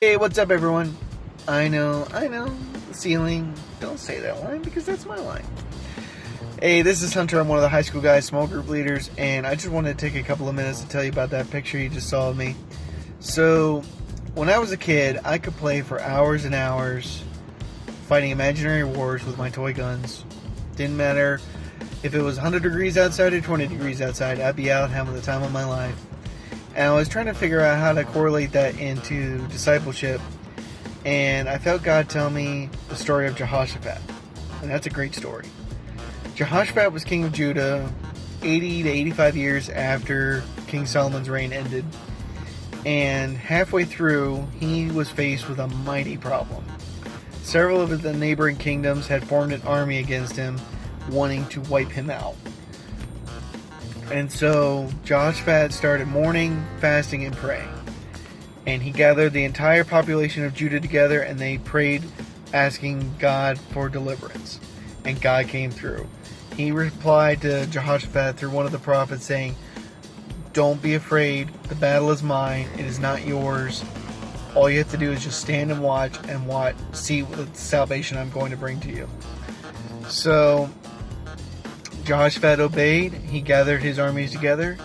Hey, what's up, everyone? I know, the ceiling. Don't say that line because that's my line. Hey, this is Hunter. I'm one of the high school guys, small group leaders, and I just wanted to take a couple of minutes to tell you about that picture you just saw of me. So, when I was a kid, I could play for hours and hours fighting imaginary wars with my toy guns. Didn't matter if it was 100 degrees outside or 20 degrees outside, I'd be out having the time of my life. And I was trying to figure out how to correlate that into discipleship. And I felt God tell me the story of Jehoshaphat. And that's a great story. Jehoshaphat was king of Judah 80 to 85 years after King Solomon's reign ended. And halfway through, he was faced with a mighty problem. Several of the neighboring kingdoms had formed an army against him, wanting to wipe him out. And so Jehoshaphat started mourning, fasting, and praying. And he gathered the entire population of Judah together, and they prayed, asking God for deliverance. And God came through. He replied to Jehoshaphat through one of the prophets, saying, "Don't be afraid. The battle is mine. It is not yours. All you have to do is just stand and watch, see what salvation I'm going to bring to you." So Jehoshaphat obeyed. He gathered his armies together,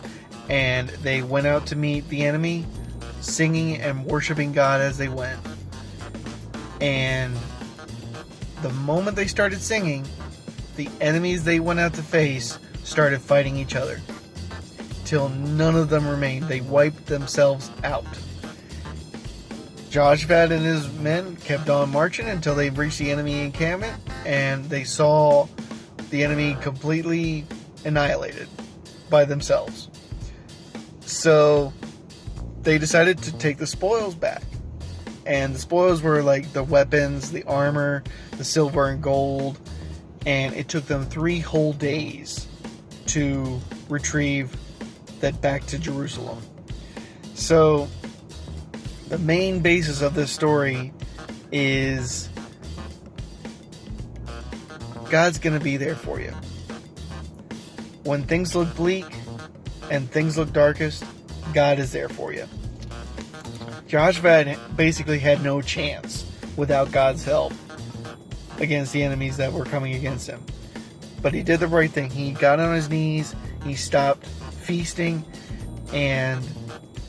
and they went out to meet the enemy, singing and worshiping God as they went. And the moment they started singing, the enemies they went out to face started fighting each other, till none of them remained. They wiped themselves out. Jehoshaphat and his men kept on marching until they reached the enemy encampment, and they saw the enemy completely annihilated by themselves. So they decided to take the spoils back. And the spoils were like the weapons, the armor, the silver and gold. And it took them 3 whole days to retrieve that back to Jerusalem. So the main basis of this story is God's going to be there for you. When things look bleak and things look darkest, God is there for you. Jehoshaphat basically had no chance without God's help against the enemies that were coming against him. But he did the right thing. He got on his knees, he stopped feasting, and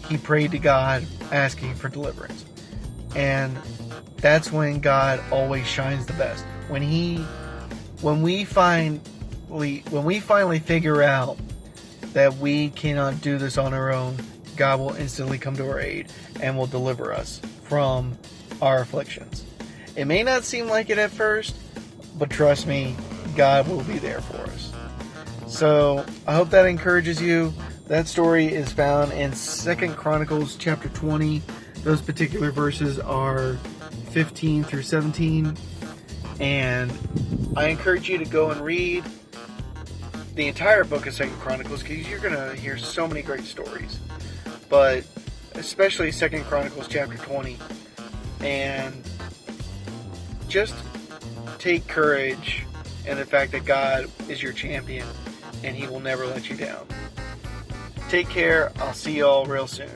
he prayed to God asking for deliverance. And that's when God always shines the best. When we finally figure out that we cannot do this on our own, God will instantly come to our aid and will deliver us from our afflictions. It may not seem like it at first, but trust me, God will be there for us. So I hope that encourages you. That story is found in 2 Chronicles chapter 20. Those particular verses are 15 through 17. And I encourage you to go and read the entire book of 2 Chronicles, because you're going to hear so many great stories. But especially 2 Chronicles chapter 20. And just take courage in the fact that God is your champion and He will never let you down. Take care. I'll see you all real soon.